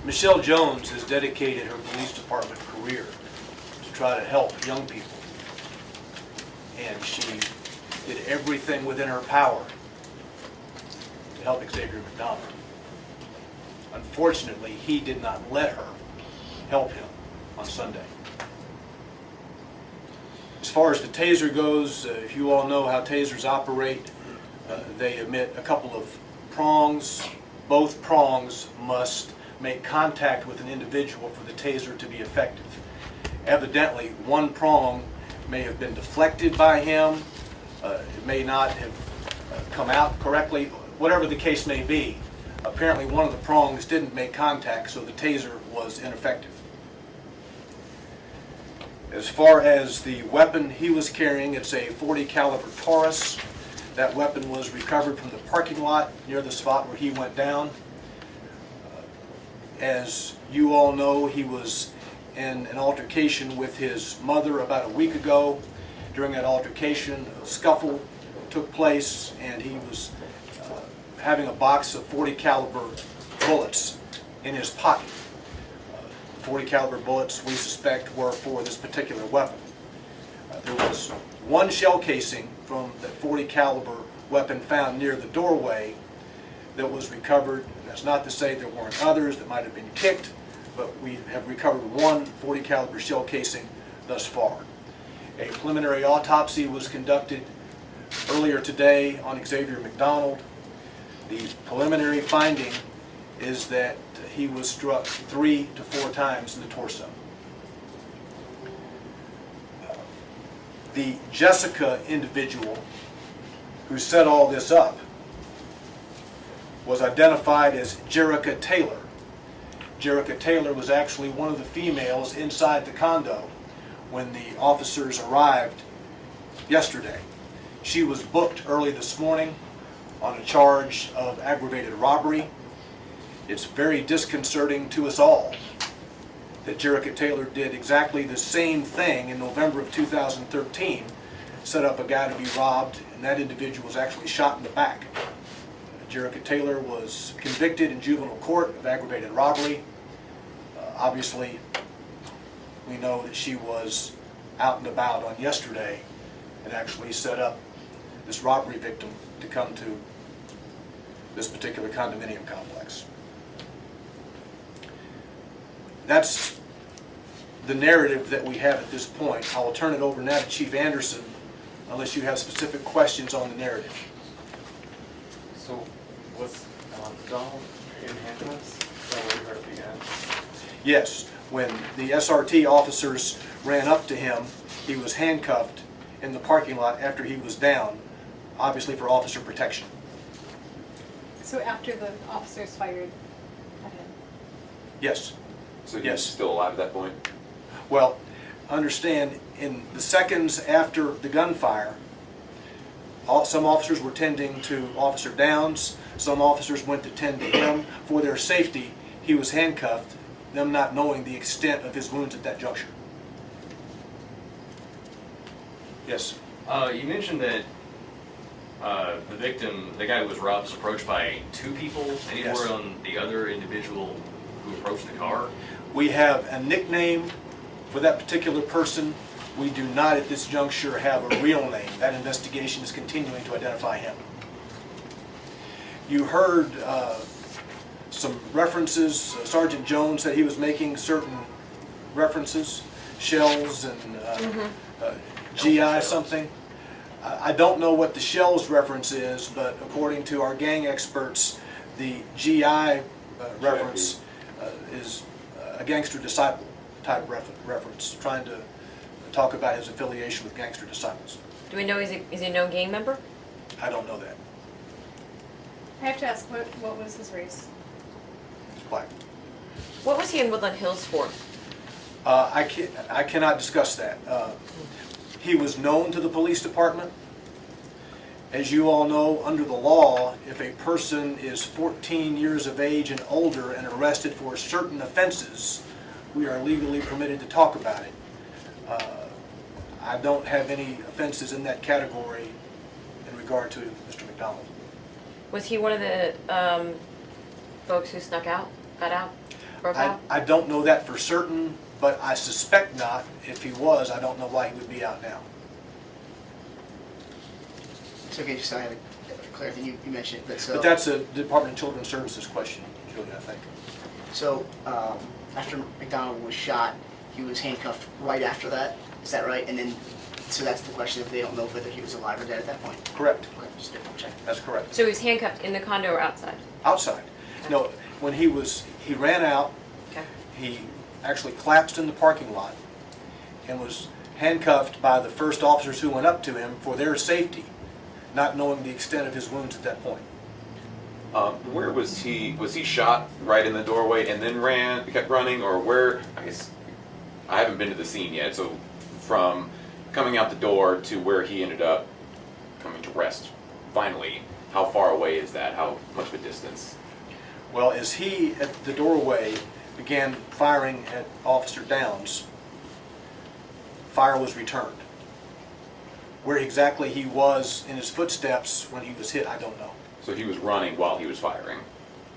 Michelle Jones has dedicated her police department career to try to help young people. And she did everything within her power to help Xavier McDonald. Unfortunately, he did not let her help him on Sunday. As far as the taser goes, if you all know how tasers operate, they emit a couple of prongs. Both prongs must make contact with an individual for the taser to be effective. Evidently, one prong may have been deflected by him, it may not have come out correctly, whatever the case may be. Apparently one of the prongs didn't make contact, so the taser was ineffective. As far as the weapon he was carrying, it's a .40 caliber Taurus. That weapon was recovered from the parking lot near the spot where he went down. As you all know, he was in an altercation with his mother about a week ago. During that altercation, a scuffle took place, and he was having a box of .40 caliber bullets in his pocket. 40 caliber bullets we suspect were for this particular weapon. There was one shell casing from that .40 caliber weapon found near the doorway that was recovered. That's not to say there weren't others that might have been kicked, but we have recovered one .40 caliber shell casing thus far. A preliminary autopsy was conducted earlier today on Xavier McDonald. The preliminary finding is that he was struck 3 to 4 times in the torso. The Jessica individual who set all this up was identified as Jerica Taylor. Jerica Taylor was actually one of the females inside the condo when the officers arrived yesterday. She was booked early this morning on a charge of aggravated robbery. It's very disconcerting to us all that Jerica Taylor did exactly the same thing in November of 2013, set up a guy to be robbed, and that individual was actually shot in the back. Jerica Taylor was convicted in juvenile court of aggravated robbery. Obviously, we know that she was out and about on yesterday and actually set up this robbery victim to come to this particular condominium complex. That's the narrative that we have at this point. I will turn it over now to Chief Anderson, unless you have specific questions on the narrative. So, was Donald in handcuffs? Is that where we heard it began? Yes, when the SRT officers ran up to him, he was handcuffed in the parking lot after he was down, obviously for officer protection. So after the officers fired at him? Yes. So he Yes. was still alive at that point? Well, understand, in the seconds after the gunfire, some officers were tending to Officer Downs, some officers went to tend to him. For their safety, he was handcuffed, them not knowing the extent of his wounds at that juncture. Yes? You mentioned that the victim, the guy who was robbed, was approached by 2 people. Any Yes. word on the other individual who approached the car? We have a nickname for that particular person. We do not at this juncture have a real name. That investigation is continuing to identify him. You heard some references. Sergeant Jones said he was making certain references, shells and GI something. I don't know what the shells reference is, but according to our gang experts, the GI reference is a gangster disciple type reference, trying to talk about his affiliation with gangster disciples. Do we know is he a known gang member? I don't know that. I have to ask, what was his race? It's black. What was he in Woodland Hills for? I cannot discuss that. He was known to the police department. As you all know, under the law, if a person is 14 years of age and older and arrested for certain offenses, we are legally permitted to talk about it. I don't have any offenses in that category in regard to Mr. McDonald. Was he one of the folks who got out? profile? I don't know that for certain, but I suspect not. If he was, I don't know why he would be out now. So, okay, just so I have a clear thing, you mentioned it, but so. But that's a Department of Children's Services question, Julie, I think. So, after McDonald was shot, he was handcuffed right after that, is that right? And then, so that's the question, if they don't know whether he was alive or dead at that point? Correct. Okay, just to double check. That's correct. So he was handcuffed in the condo or outside? Outside. No, when he ran out, Okay. he actually collapsed in the parking lot and was handcuffed by the first officers who went up to him for their safety, not knowing the extent of his wounds at that point. Where was he? Was he shot right in the doorway and then kept running, or where? I guess I haven't been to the scene yet. So from coming out the door to where he ended up coming to rest, finally, how far away is that? How much of a distance? Well, as he, at the doorway, began firing at Officer Downs, fire was returned. Where exactly he was in his footsteps when he was hit, I don't know. So he was running while he was firing.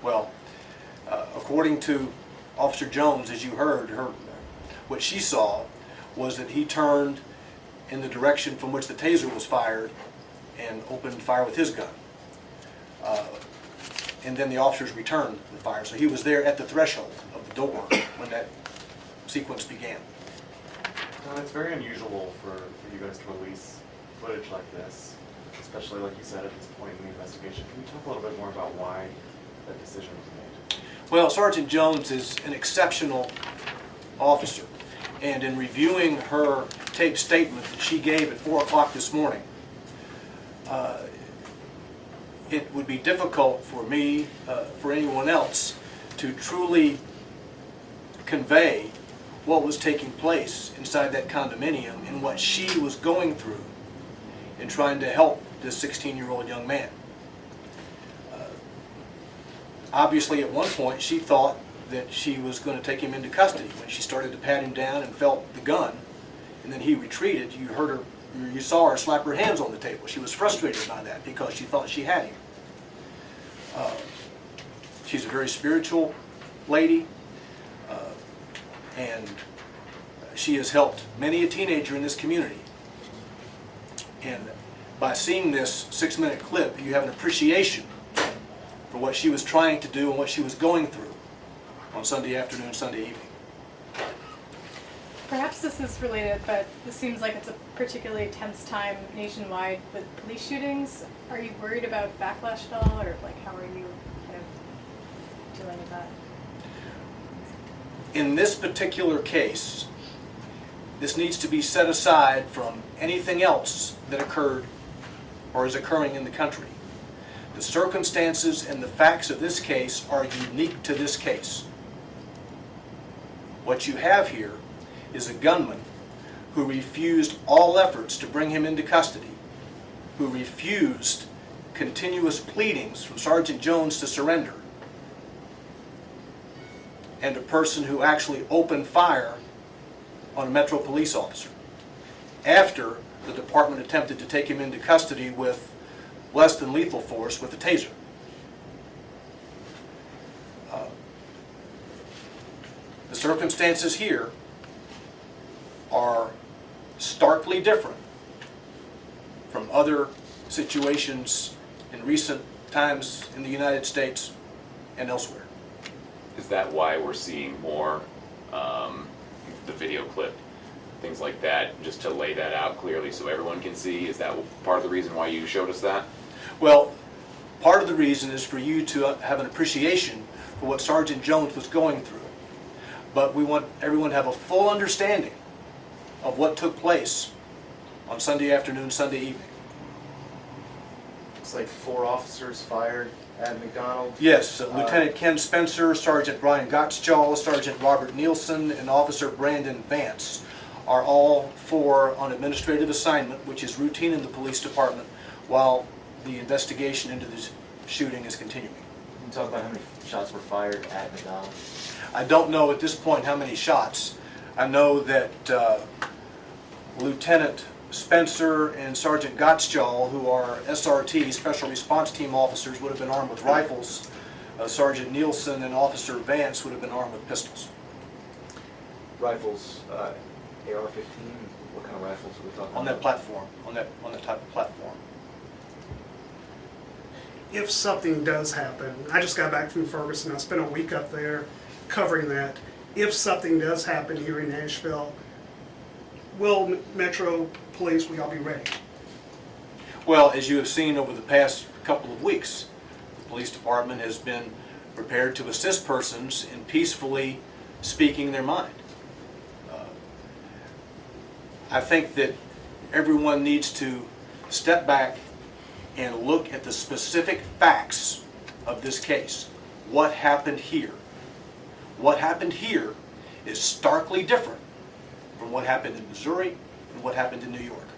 Well, according to Officer Jones, as you heard, what she saw was that he turned in the direction from which the taser was fired and opened fire with his gun. And then the officers returned the fire. So he was there at the threshold of the door when that sequence began. It's very unusual for you guys to release footage like this, especially like you said at this point in the investigation. Can you talk a little bit more about why that decision was made? Well, Sergeant Jones is an exceptional officer. And in reviewing her taped statement that she gave at 4 o'clock this morning, it would be difficult for me, for anyone else, to truly convey what was taking place inside that condominium and what she was going through in trying to help this 16-year-old young man. Obviously, at one point, she thought that she was going to take him into custody when she started to pat him down and felt the gun, and then he retreated. You saw her slap her hands on the table. She was frustrated by that because she thought she had him. She's a very spiritual lady, and she has helped many a teenager in this community. And by seeing this 6-minute clip, you have an appreciation for what she was trying to do and what she was going through on Sunday afternoon, Sunday evening. Perhaps this is related, but this seems like it's a particularly tense time nationwide with police shootings. Are you worried about backlash at all, or like how are you kind of dealing with that? In this particular case, this needs to be set aside from anything else that occurred or is occurring in the country. The circumstances and the facts of this case are unique to this case. What you have here is a gunman who refused all efforts to bring him into custody, who refused continuous pleadings from Sergeant Jones to surrender, and a person who actually opened fire on a Metro police officer after the department attempted to take him into custody with less than lethal force with a taser. The circumstances here are starkly different from other situations in recent times in the United States and elsewhere. Is that why we're seeing more the video clip, things like that, just to lay that out clearly so everyone can see? Is that part of the reason why you showed us that? Well, part of the reason is for you to have an appreciation for what Sergeant Jones was going through. But we want everyone to have a full understanding of what took place on Sunday afternoon, Sunday evening. It's like 4 officers fired at McDonald's. Yes, Lieutenant Ken Spencer, Sergeant Brian Gottschall, Sergeant Robert Nielsen, and Officer Brandon Vance are all 4 on administrative assignment, which is routine in the police department, while the investigation into this shooting is continuing. Can you talk about how many shots were fired at McDonald's? I don't know at this point how many shots. I know that Lieutenant Spencer and Sergeant Gottschall, who are SRT, Special Response Team officers, would have been armed with rifles Sergeant Nielsen and Officer Vance would have been armed with pistols. Rifles, AR-15, what kind of rifles are we talking about? On that platform, on that type of platform. If something does happen, I just got back from Ferguson, I spent a week up there covering that. If something does happen here in Nashville, will Metro Police, will y'all be ready? Well, as you have seen over the past couple of weeks, the police department has been prepared to assist persons in peacefully speaking their mind. I think that everyone needs to step back and look at the specific facts of this case. What happened here? What happened here is starkly different from what happened in Missouri and what happened in New York.